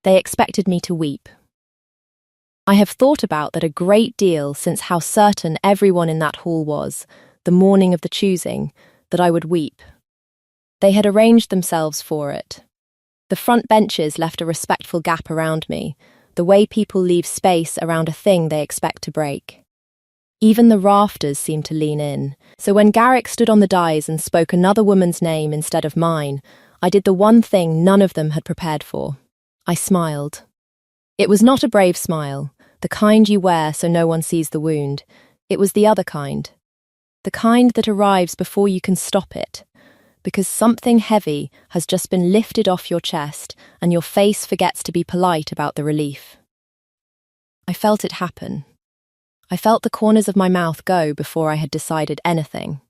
They expected me to weep. I have thought about that a great deal since how certain everyone in that hall was, the morning of the choosing, that I would weep. They had arranged themselves for it. The front benches left a respectful gap around me, the way people leave space around a thing they expect to break. Even the rafters seemed to lean in, so when Garrick stood on the dais and spoke another woman's name instead of mine, I did the one thing none of them had prepared for. I smiled. It was not a brave smile, the kind you wear so no one sees the wound. It was the other kind. The kind that arrives before you can stop it, because something heavy has just been lifted off your chest and your face forgets to be polite about the relief. I felt it happen. I felt the corners of my mouth go before I had decided anything.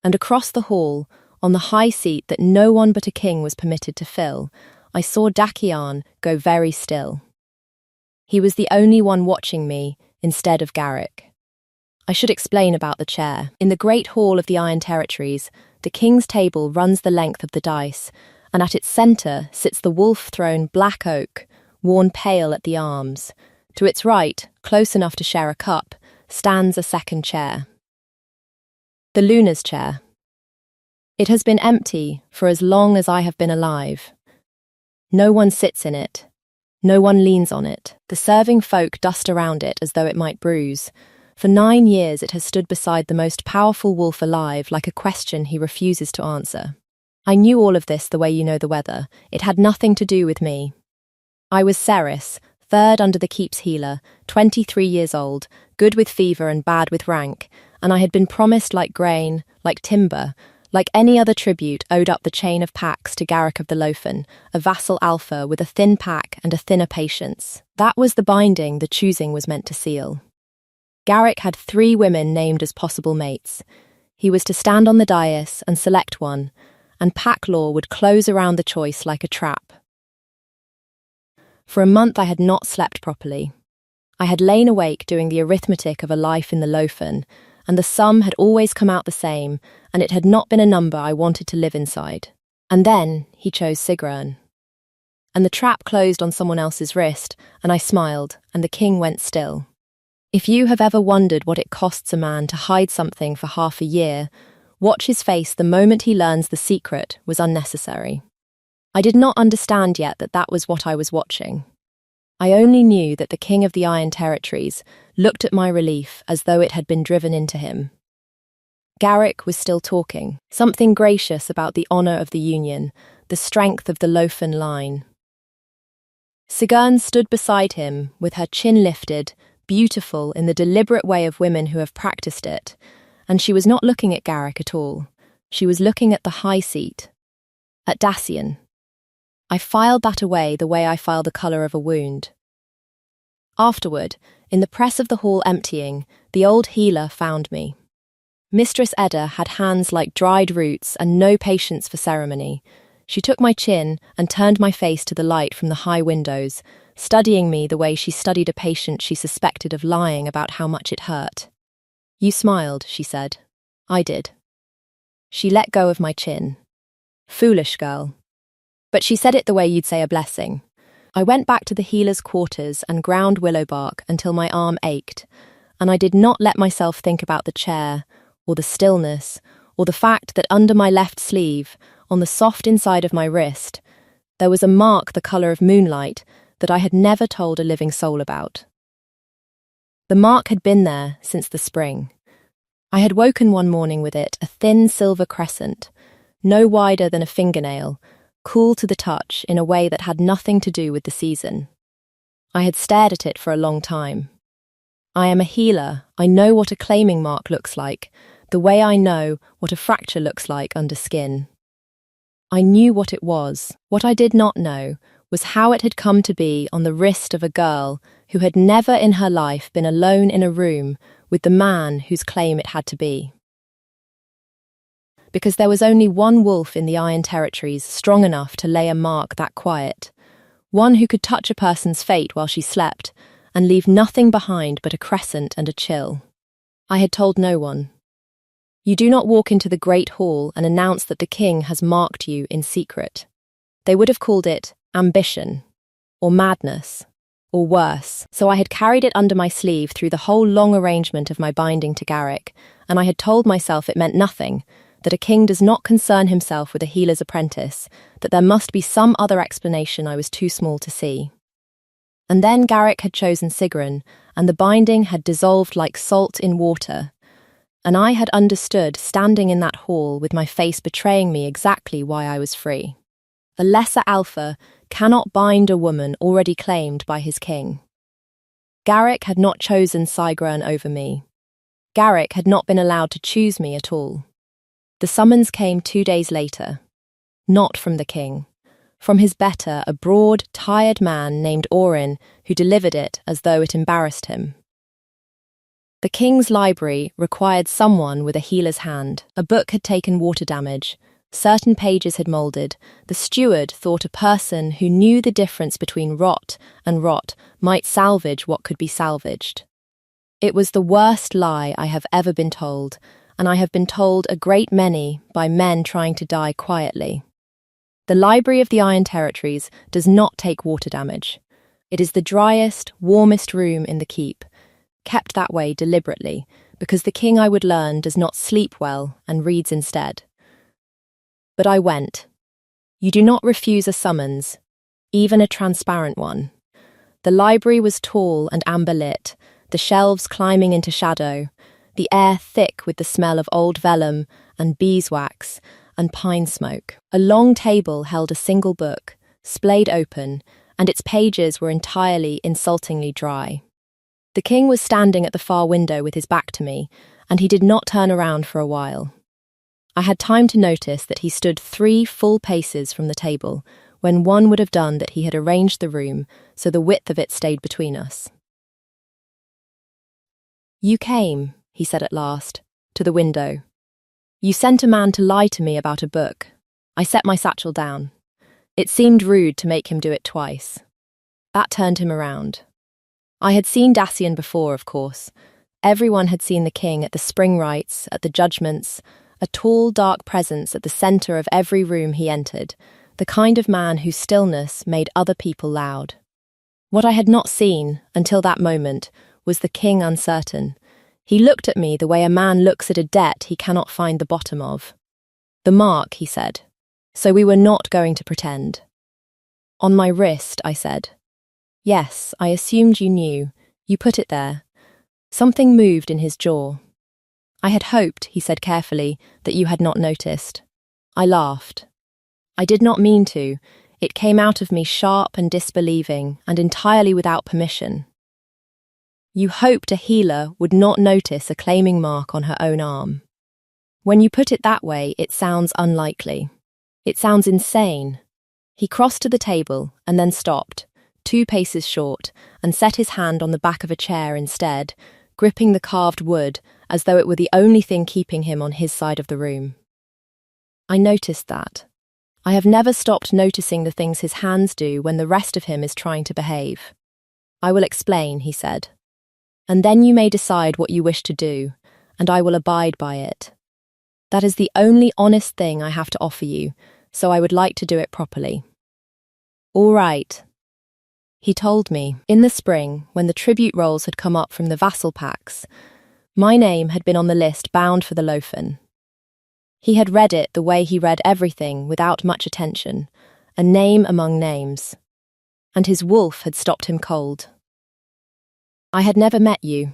And across the hall, on the high seat that no one but a king was permitted to fill, I saw Dakian go very still. He was the only one watching me instead of Garrick. I should explain about the chair. In the great hall of the Iron Territories, the king's table runs the length of the dais, and at its centre sits the wolf-throne black oak, worn pale at the arms. To its right, close enough to share a cup, stands a second chair. The Luna's chair. It has been empty for as long as I have been alive. No one sits in it. No one leans on it. The serving folk dust around it as though it might bruise. For 9 years it has stood beside the most powerful wolf alive like a question he refuses to answer. I knew all of this the way you know the weather. It had nothing to do with me. I was Ceres, third under the keep's healer, 23 years old, good with fever and bad with rank, and I had been promised like grain, like timber, like any other tribute owed up the chain of packs to Garrick of the Lofen, a vassal alpha with a thin pack and a thinner patience. That was the binding the choosing was meant to seal. Garrick had 3 women named as possible mates. He was to stand on the dais and select one, and pack law would close around the choice like a trap. For a month I had not slept properly. I had lain awake doing the arithmetic of a life in the Lofen, and the sum had always come out the same, and it had not been a number I wanted to live inside. And then he chose Sigrun. And the trap closed on someone else's wrist, and I smiled, and the king went still. If you have ever wondered what it costs a man to hide something for half a year, watch his face the moment he learns the secret was unnecessary. I did not understand yet that that was what I was watching. I only knew that the king of the Iron Territories looked at my relief as though it had been driven into him. Garrick was still talking, something gracious about the honour of the Union, the strength of the Lofen line. Sigrun stood beside him, with her chin lifted, beautiful in the deliberate way of women who have practiced it, and she was not looking at Garrick at all. She was looking at the high seat, at Dacian. I filed that away the way I file the colour of a wound. Afterward, in the press of the hall emptying, the old healer found me. Mistress Edda had hands like dried roots and no patience for ceremony. She took my chin and turned my face to the light from the high windows, studying me the way she studied a patient she suspected of lying about how much it hurt. "You smiled," she said. "I did." She let go of my chin. "Foolish girl." But she said it the way you'd say a blessing. I went back to the healer's quarters and ground willow bark until my arm ached, and I did not let myself think about the chair, or the stillness, or the fact that under my left sleeve, on the soft inside of my wrist, there was a mark the colour of moonlight that I had never told a living soul about. The mark had been there since the spring. I had woken one morning with it, a thin silver crescent, no wider than a fingernail, cool to the touch in a way that had nothing to do with the season. I had stared at it for a long time. I am a healer. I know what a claiming mark looks like, the way I know what a fracture looks like under skin. I knew what it was. What I did not know was how it had come to be on the wrist of a girl who had never in her life been alone in a room with the man whose claim it had to be. Because there was only one wolf in the Iron Territories strong enough to lay a mark that quiet, one who could touch a person's fate while she slept and leave nothing behind but a crescent and a chill. I had told no one. You do not walk into the great hall and announce that the king has marked you in secret. They would have called it ambition, or madness, or worse. So I had carried it under my sleeve through the whole long arrangement of my binding to Garrick, and I had told myself it meant nothing, that a king does not concern himself with a healer's apprentice, that there must be some other explanation I was too small to see. And then Garrick had chosen Sigrun, and the binding had dissolved like salt in water, and I had understood, standing in that hall with my face betraying me exactly why I was free. A lesser alpha cannot bind a woman already claimed by his king. Garrick had not chosen Sigrun over me. Garrick had not been allowed to choose me at all. The summons came 2 days later. Not from the king. From his better, a broad, tired man named Orin, who delivered it as though it embarrassed him. The king's library required someone with a healer's hand. A book had taken water damage. Certain pages had moulded. The steward thought a person who knew the difference between rot and rot might salvage what could be salvaged. It was the worst lie I have ever been told, and I have been told a great many by men trying to die quietly. The Library of the Iron Territories does not take water damage. It is the driest, warmest room in the keep, kept that way deliberately, because the king I would learn does not sleep well and reads instead. But I went. You do not refuse a summons, even a transparent one. The library was tall and amber-lit, the shelves climbing into shadow, the air thick with the smell of old vellum and beeswax and pine smoke. A long table held a single book, splayed open, and its pages were entirely insultingly dry. The king was standing at the far window with his back to me, and he did not turn around for a while. I had time to notice that he stood 3 full paces from the table, when one would have done that he had arranged the room so the width of it stayed between us. "You came," he said at last, to the window. "You sent a man to lie to me about a book." I set my satchel down. It seemed rude to make him do it twice. That turned him around. I had seen Dacian before, of course. Everyone had seen the king at the spring rites, at the judgments, a tall, dark presence at the centre of every room he entered, the kind of man whose stillness made other people loud. What I had not seen, until that moment, was the king uncertain. He looked at me the way a man looks at a debt he cannot find the bottom of. "The mark," he said. "So we were not going to pretend." "On my wrist," I said. "Yes, I assumed you knew. You put it there." Something moved in his jaw. "I had hoped," he said carefully, "that you had not noticed." I laughed. I did not mean to. It came out of me sharp and disbelieving, and entirely without permission. "You hoped a healer would not notice a claiming mark on her own arm. When you put it that way, it sounds unlikely. It sounds insane." He crossed to the table and then stopped, 2 paces short, and set his hand on the back of a chair instead, gripping the carved wood as though it were the only thing keeping him on his side of the room. I noticed that. I have never stopped noticing the things his hands do when the rest of him is trying to behave. "I will explain," he said. "And then you may decide what you wish to do, and I will abide by it. That is the only honest thing I have to offer you, so I would like to do it properly." "All right." He told me, in the spring, when the tribute rolls had come up from the vassal packs, my name had been on the list bound for the Lofen. He had read it the way he read everything without much attention, a name among names. And his wolf had stopped him cold. "I had never met you,"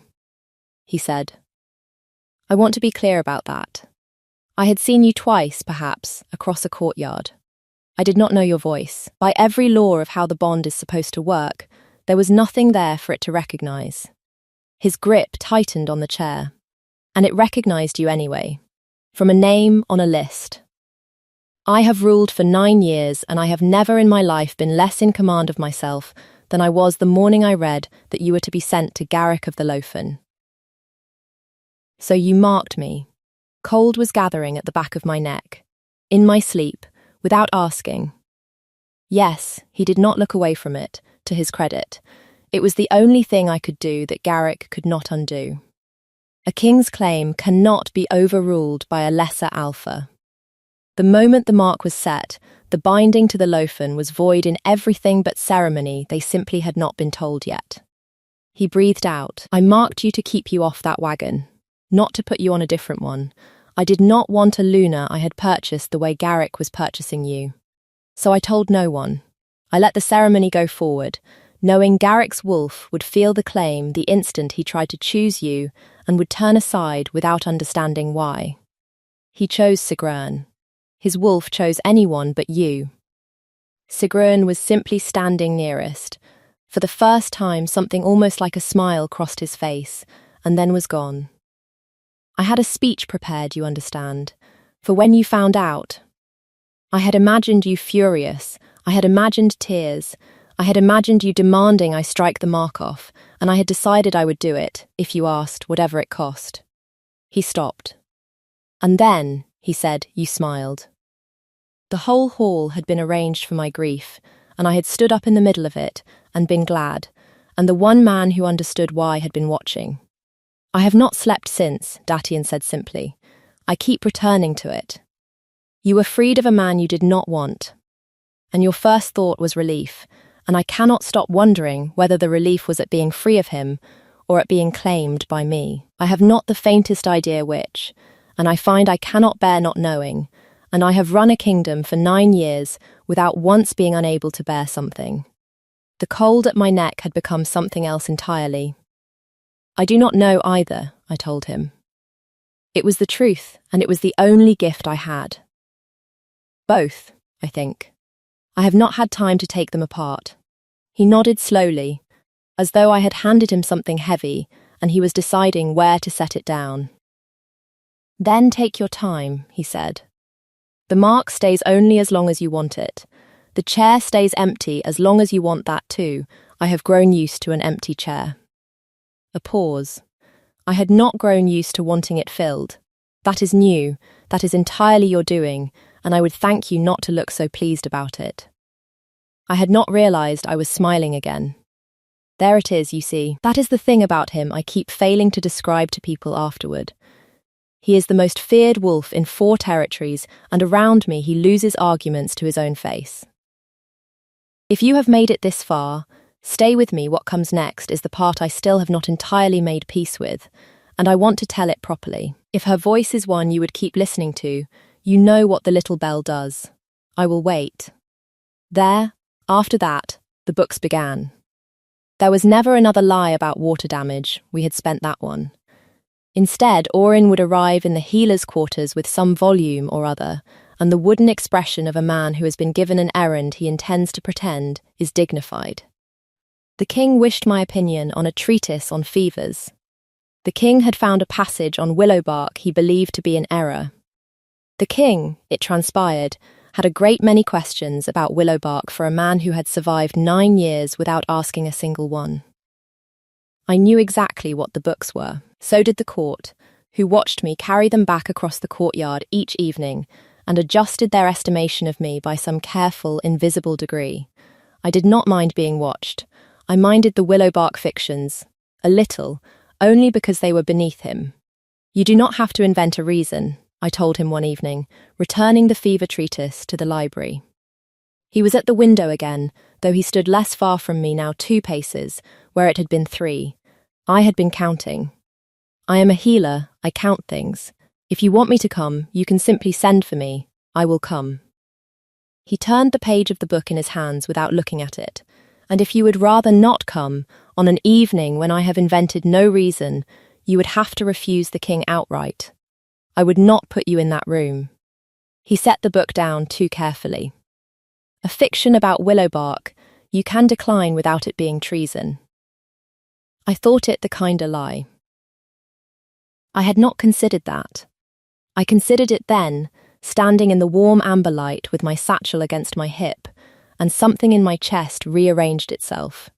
he said. "I want to be clear about that. I had seen you twice, perhaps, across a courtyard. I did not know your voice. By every law of how the bond is supposed to work, there was nothing there for it to recognise. His grip tightened on the chair, and it recognised you anyway, from a name on a list. I have ruled for 9 years, and I have never in my life been less in command of myself than I was the morning I read that you were to be sent to Garrick of the Lofen. So you marked me. Cold was gathering at the back of my neck, in my sleep, without asking. Yes, he did not look away from it, to his credit. It was the only thing I could do that Garrick could not undo. A king's claim cannot be overruled by a lesser alpha. The moment the mark was set, The binding to the lofen was void in everything but ceremony they simply had not been told yet. He breathed out. I marked you to keep you off that wagon, not to put you on a different one. I did not want a Luna I had purchased the way Garrick was purchasing you. So I told no one. I let the ceremony go forward, knowing Garrick's wolf would feel the claim the instant he tried to choose you and would turn aside without understanding why. He chose Sigrun. His wolf chose anyone but you. Sigrun was simply standing nearest. For the first time, something almost like a smile crossed his face, and then was gone. I had a speech prepared, you understand, for when you found out. I had imagined you furious, I had imagined tears, I had imagined you demanding I strike the mark off, and I had decided I would do it, if you asked, whatever it cost. He stopped. And then, he said, you smiled. The whole hall had been arranged for my grief, and I had stood up in the middle of it and been glad, and the one man who understood why had been watching. I have not slept since, Datian said simply. I keep returning to it. You were freed of a man you did not want, and your first thought was relief, and I cannot stop wondering whether the relief was at being free of him or at being claimed by me. I have not the faintest idea which, and I find I cannot bear not knowing, and I have run a kingdom for 9 years without once being unable to bear something. The cold at my neck had become something else entirely. I do not know either, I told him. It was the truth, and it was the only gift I had. Both, I think. I have not had time to take them apart. He nodded slowly, as though I had handed him something heavy, and he was deciding where to set it down. Then take your time, he said. The mark stays only as long as you want it. The chair stays empty as long as you want that too. I have grown used to an empty chair. A pause. I had not grown used to wanting it filled. That is new, that is entirely your doing, and I would thank you not to look so pleased about it. I had not realised I was smiling again. There it is, you see. That is the thing about him I keep failing to describe to people afterward. He is the most feared wolf in 4 territories, and around me he loses arguments to his own face. If you have made it this far, stay with me. What comes next is the part I still have not entirely made peace with, and I want to tell it properly. If her voice is one you would keep listening to, you know what the little bell does. I will wait. There, after that, the books began. There was never another lie about water damage. We had spent that one. Instead, Orin would arrive in the healer's quarters with some volume or other, and the wooden expression of a man who has been given an errand he intends to pretend is dignified. The king wished my opinion on a treatise on fevers. The king had found a passage on willow bark he believed to be in error. The king, it transpired, had a great many questions about willow bark for a man who had survived 9 years without asking a single one. I knew exactly what the books were. So did the court, who watched me carry them back across the courtyard each evening and adjusted their estimation of me by some careful, invisible degree. I did not mind being watched. I minded the willowbark fictions, a little, only because they were beneath him. You do not have to invent a reason, I told him one evening, returning the fever treatise to the library. He was at the window again, though he stood less far from me now 2 paces, where it had been 3. I had been counting. I am a healer, I count things. If you want me to come, you can simply send for me. I will come. He turned the page of the book in his hands without looking at it. And if you would rather not come, on an evening when I have invented no reason, you would have to refuse the king outright. I would not put you in that room. He set the book down too carefully. A fiction about willowbark, you can decline without it being treason. I thought it the kinder lie. I had not considered that. I considered it then, standing in the warm amber light with my satchel against my hip, and something in my chest rearranged itself.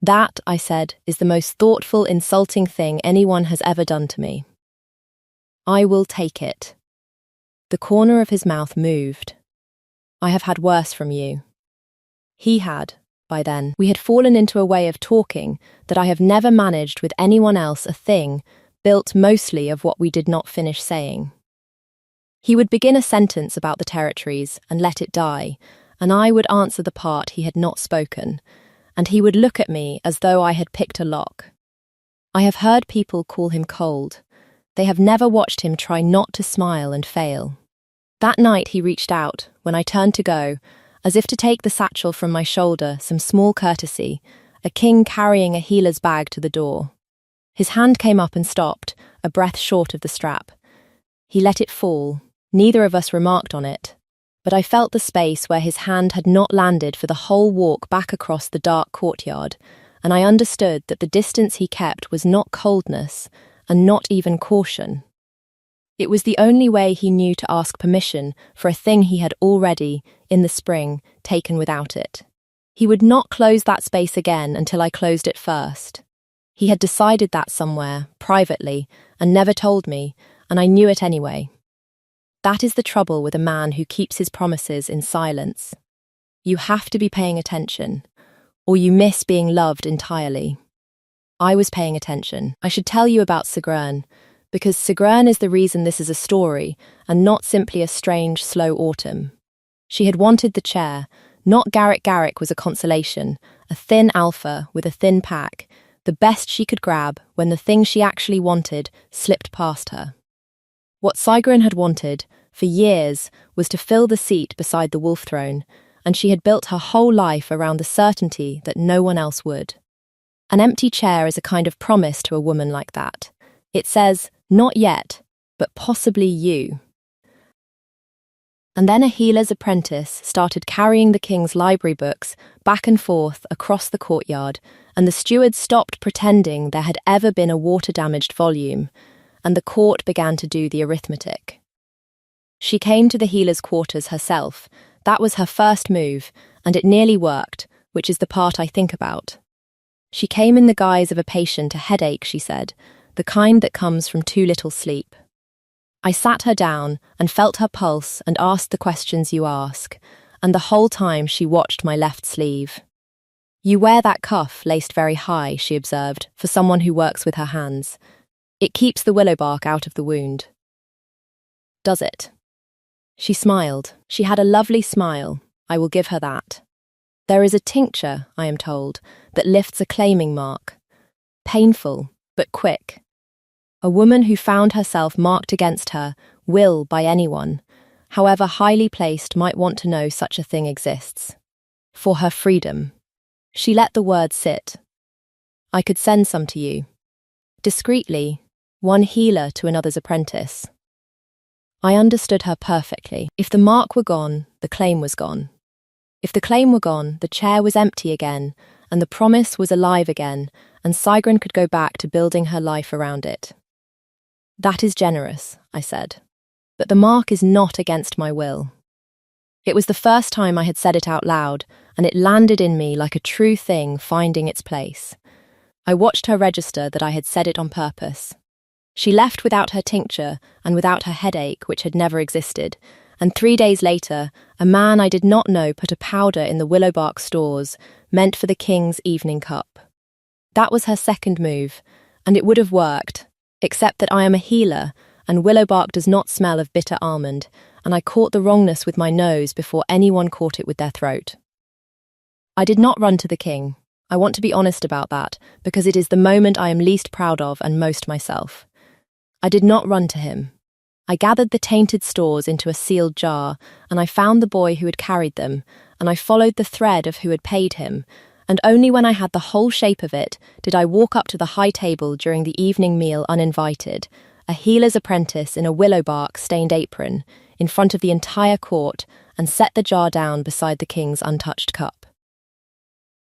That, I said, is the most thoughtful, insulting thing anyone has ever done to me. I will take it. The corner of his mouth moved. I have had worse from you. He had, by then. We had fallen into a way of talking that I have never managed with anyone else, a thing built mostly of what we did not finish saying. He would begin a sentence about the territories and let it die, and I would answer the part he had not spoken, and he would look at me as though I had picked a lock. I have heard people call him cold. They have never watched him try not to smile and fail. That night he reached out, when I turned to go, as if to take the satchel from my shoulder, some small courtesy, a king carrying a healer's bag to the door. His hand came up and stopped, a breath short of the strap. He let it fall. Neither of us remarked on it, but I felt the space where his hand had not landed for the whole walk back across the dark courtyard, and I understood that the distance he kept was not coldness, and not even caution. It was the only way he knew to ask permission for a thing he had already, in the spring, taken without it. He would not close that space again until I closed it first. He had decided that somewhere, privately, and never told me, and I knew it anyway. That is the trouble with a man who keeps his promises in silence. You have to be paying attention, or you miss being loved entirely. I was paying attention. I should tell you about Sigrun, because Sigrun is the reason this is a story, and not simply a strange, slow autumn. She had wanted the chair. Not Garrick was a consolation, a thin alpha with a thin pack, the best she could grab when the thing she actually wanted slipped past her. What Sigrun had wanted, for years, was to fill the seat beside the wolf throne, and she had built her whole life around the certainty that no one else would. An empty chair is a kind of promise to a woman like that. It says, not yet, but possibly you. And then a healer's apprentice started carrying the king's library books back and forth across the courtyard, and the steward stopped pretending there had ever been a water-damaged volume, and the court began to do the arithmetic. She came to the healer's quarters herself. That was her first move, and it nearly worked, which is the part I think about. She came in the guise of a patient, a headache, she said, the kind that comes from too little sleep. I sat her down and felt her pulse and asked the questions you ask, and the whole time she watched my left sleeve. You wear that cuff laced very high, she observed, for someone who works with her hands. It keeps the willow bark out of the wound. Does it? She smiled. She had a lovely smile. I will give her that. There is a tincture, I am told, that lifts a claiming mark. Painful, but quick. A woman who found herself marked against her will by anyone, however highly placed, might want to know such a thing exists. For her freedom. She let the word sit. I could send some to you. Discreetly, one healer to another's apprentice. I understood her perfectly. If the mark were gone, the claim was gone. If the claim were gone, the chair was empty again, and the promise was alive again, and Sigrun could go back to building her life around it. That is generous, I said. But the mark is not against my will. It was the first time I had said it out loud, and it landed in me like a true thing finding its place. I watched her register that I had said it on purpose. She left without her tincture and without her headache, which had never existed, and 3 days later, a man I did not know put a powder in the willowbark stores, meant for the king's evening cup. That was her second move, and it would have worked, except that I am a healer, and willowbark does not smell of bitter almond, and I caught the wrongness with my nose before anyone caught it with their throat. I did not run to the king. I want to be honest about that, because it is the moment I am least proud of and most myself. I did not run to him. I gathered the tainted stores into a sealed jar, and I found the boy who had carried them, and I followed the thread of who had paid him, and only when I had the whole shape of it did I walk up to the high table during the evening meal uninvited, a healer's apprentice in a willowbark-stained apron, in front of the entire court, and set the jar down beside the king's untouched cup.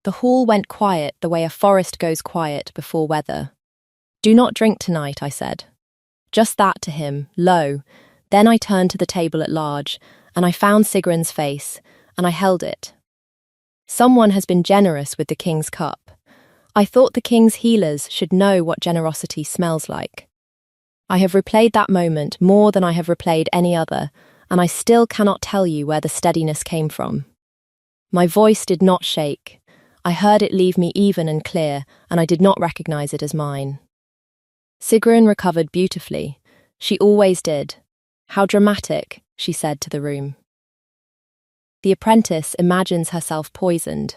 The hall went quiet the way a forest goes quiet before weather. Do not drink tonight, I said. Just that to him, low. Then I turned to the table at large, and I found Sigrun's face, and I held it. Someone has been generous with the king's cup. I thought the king's healers should know what generosity smells like. I have replayed that moment more than I have replayed any other, and I still cannot tell you where the steadiness came from. My voice did not shake. I heard it leave me even and clear, and I did not recognize it as mine. Sigrun recovered beautifully. She always did. How dramatic, she said to the room. The apprentice imagines herself poisoned,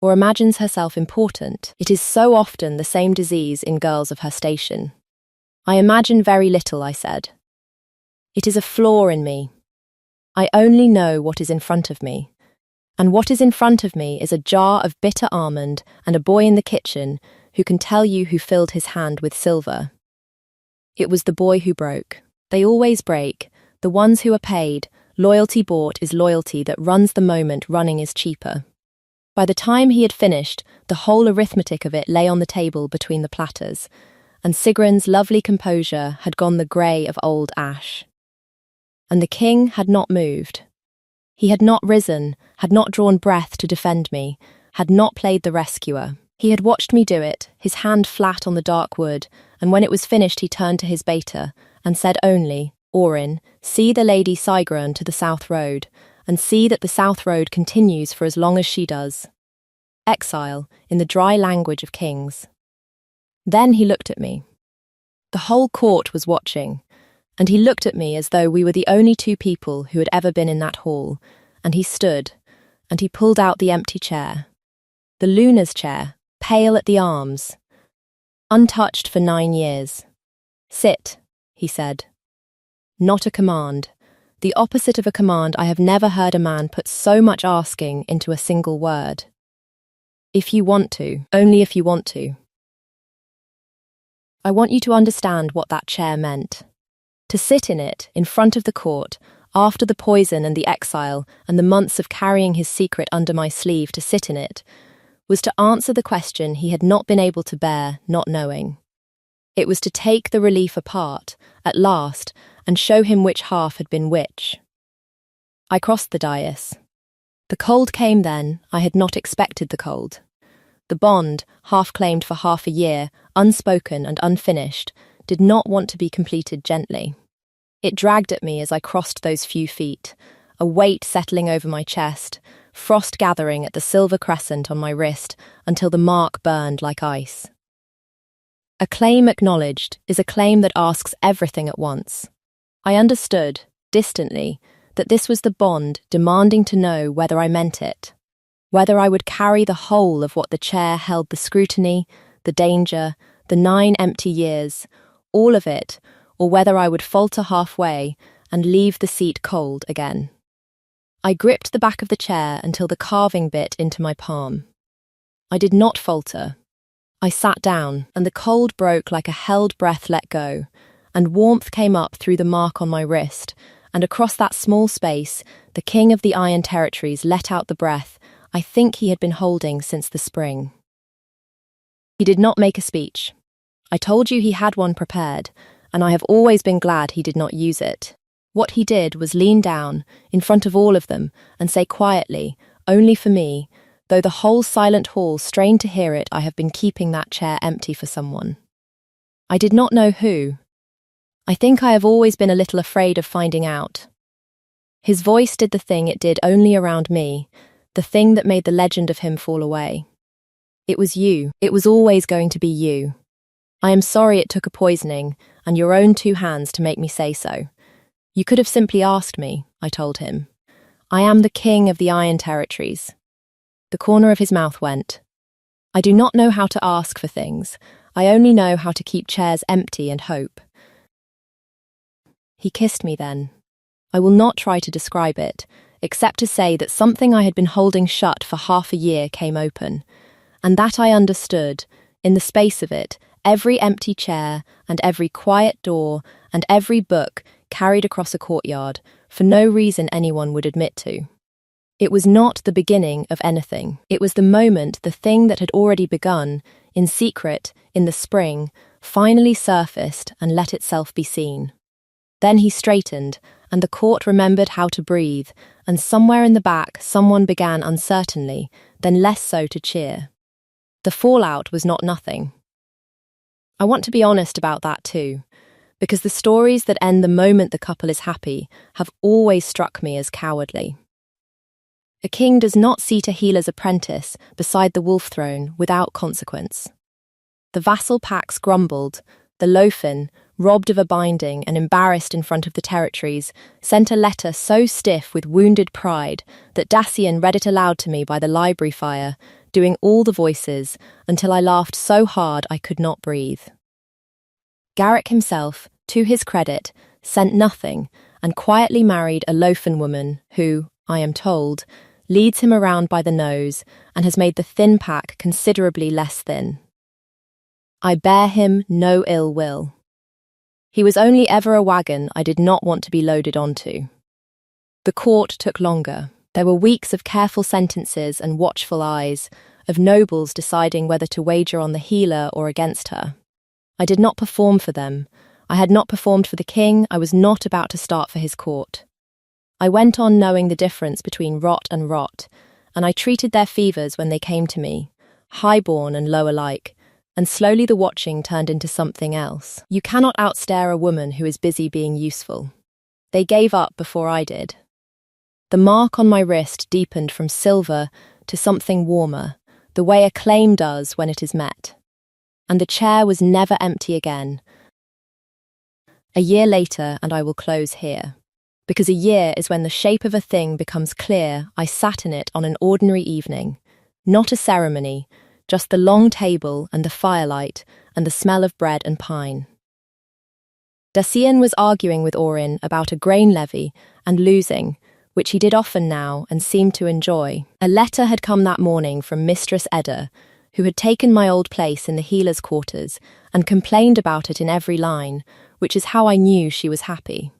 or imagines herself important. It is so often the same disease in girls of her station. I imagine very little, I said. It is a flaw in me. I only know what is in front of me. And what is in front of me is a jar of bitter almond and a boy in the kitchen who can tell you who filled his hand with silver. It was the boy who broke. They always break. The ones who are paid. Loyalty bought is loyalty that runs the moment running is cheaper. By the time he had finished, the whole arithmetic of it lay on the table between the platters, and Sigrun's lovely composure had gone the grey of old ash. And the king had not moved. He had not risen, had not drawn breath to defend me, had not played the rescuer. He had watched me do it, his hand flat on the dark wood, and when it was finished he turned to his beta, and said only, Orin, see the Lady Sigrun to the south road, and see that the south road continues for as long as she does. Exile, in the dry language of kings. Then he looked at me. The whole court was watching, and he looked at me as though we were the only two people who had ever been in that hall, and he stood, and he pulled out the empty chair. The Luna's chair, pale at the arms, untouched for 9 years. Sit, he said. Not a command. The opposite of a command. I have never heard a man put so much asking into a single word. If you want to, only if you want to. I want you to understand what that chair meant. To sit in it, in front of the court, after the poison and the exile and the months of carrying his secret under my sleeve to sit in it, was to answer the question he had not been able to bear, not knowing. It was to take the relief apart, at last, and show him which half had been which. I crossed the dais. The cold came then. I had not expected the cold. The bond, half-claimed for half a year, unspoken and unfinished, did not want to be completed gently. It dragged at me as I crossed those few feet, a weight settling over my chest, frost gathering at the silver crescent on my wrist until the mark burned like ice. A claim acknowledged is a claim that asks everything at once. I understood, distantly, that this was the bond demanding to know whether I meant it, whether I would carry the whole of what the chair held, the scrutiny, the danger, the 9 empty years, all of it, or whether I would falter halfway and leave the seat cold again. I gripped the back of the chair until the carving bit into my palm. I did not falter. I sat down, and the cold broke like a held breath let go, and warmth came up through the mark on my wrist, and across that small space, the king of the Iron Territories let out the breath I think he had been holding since the spring. He did not make a speech. I told you he had one prepared, and I have always been glad he did not use it. What he did was lean down, in front of all of them, and say quietly, only for me, though the whole silent hall strained to hear it, I have been keeping that chair empty for someone. I did not know who. I think I have always been a little afraid of finding out. His voice did the thing it did only around me, the thing that made the legend of him fall away. It was you. It was always going to be you. I am sorry it took a poisoning, and your own 2 hands to make me say so. You could have simply asked me, I told him. I am the king of the Iron Territories. The corner of his mouth went. I do not know how to ask for things. I only know how to keep chairs empty and hope. He kissed me then. I will not try to describe it, except to say that something I had been holding shut for half a year came open, and that I understood, in the space of it, every empty chair and every quiet door and every book carried across a courtyard for no reason anyone would admit to. It was not the beginning of anything. It was the moment the thing that had already begun, in secret, in the spring, finally surfaced and let itself be seen. Then he straightened, and the court remembered how to breathe, and somewhere in the back someone began uncertainly, then less so to cheer. The fallout was not nothing. I want to be honest about that too, because the stories that end the moment the couple is happy have always struck me as cowardly. A king does not seat a healer's apprentice beside the wolf throne without consequence. The vassal packs grumbled, the Lofin, robbed of a binding and embarrassed in front of the territories, sent a letter so stiff with wounded pride that Dacian read it aloud to me by the library fire, doing all the voices, until I laughed so hard I could not breathe. Garrick himself, to his credit, sent nothing and quietly married a Lofen woman who, I am told, leads him around by the nose and has made the thin pack considerably less thin. I bear him no ill will. He was only ever a wagon I did not want to be loaded onto. The court took longer. There were weeks of careful sentences and watchful eyes, of nobles deciding whether to wager on the healer or against her. I did not perform for them. I had not performed for the king. I was not about to start for his court. I went on knowing the difference between rot and rot, and I treated their fevers when they came to me, high-born and low alike, and slowly the watching turned into something else. You cannot outstare a woman who is busy being useful. They gave up before I did. The mark on my wrist deepened from silver to something warmer, the way a claim does when it is met. And the chair was never empty again. A year later, and I will close here. Because a year is when the shape of a thing becomes clear, I sat in it on an ordinary evening. Not a ceremony, just the long table and the firelight and the smell of bread and pine. Dacian was arguing with Orin about a grain levy and losing, which he did often now and seemed to enjoy. A letter had come that morning from Mistress Edda, who had taken my old place in the healer's quarters and complained about it in every line, which is how I knew she was happy.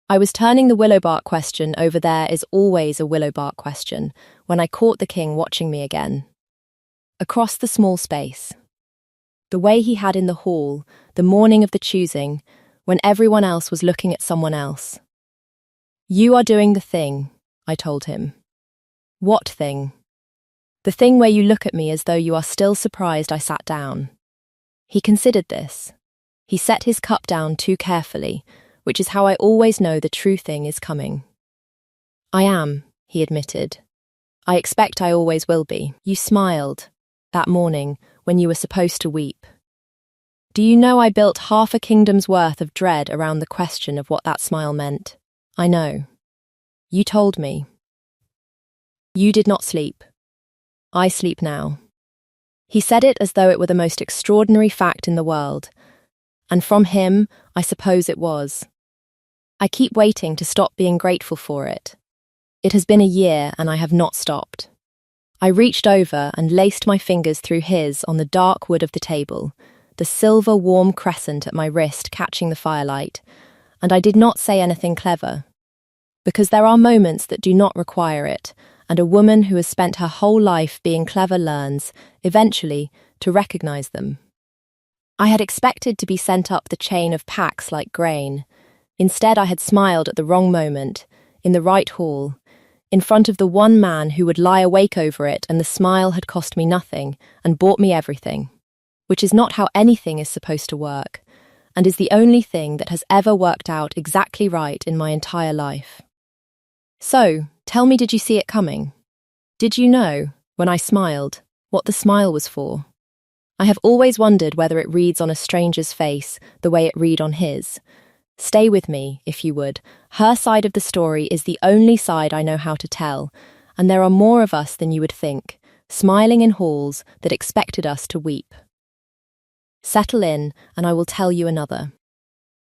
I was turning the willowbark question over there is always a willowbark question when I caught the king watching me again. Across the small space. The way he had in the hall, the morning of the choosing, when everyone else was looking at someone else. You are doing the thing, I told him. What thing? The thing where you look at me as though you are still surprised I sat down. He considered this. He set his cup down too carefully, which is how I always know the true thing is coming. I am, he admitted. I expect I always will be. You smiled, that morning, when you were supposed to weep. Do you know I built half a kingdom's worth of dread around the question of what that smile meant? I know. You told me. You did not sleep. I sleep now. He said it as though it were the most extraordinary fact in the world, and from him, I suppose it was. I keep waiting to stop being grateful for it. It has been a year and I have not stopped. I reached over and laced my fingers through his on the dark wood of the table, the silver warm crescent at my wrist catching the firelight, and I did not say anything clever. Because there are moments that do not require it, and a woman who has spent her whole life being clever learns, eventually, to recognize them. I had expected to be sent up the chain of packs like grain. Instead, I had smiled at the wrong moment, in the right hall, in front of the one man who would lie awake over it, and the smile had cost me nothing and bought me everything, which is not how anything is supposed to work, and is the only thing that has ever worked out exactly right in my entire life. So, tell me, did you see it coming? Did you know, when I smiled, what the smile was for? I have always wondered whether it reads on a stranger's face the way it read on his. Stay with me, if you would. Her side of the story is the only side I know how to tell, and there are more of us than you would think, smiling in halls that expected us to weep. Settle in, and I will tell you another.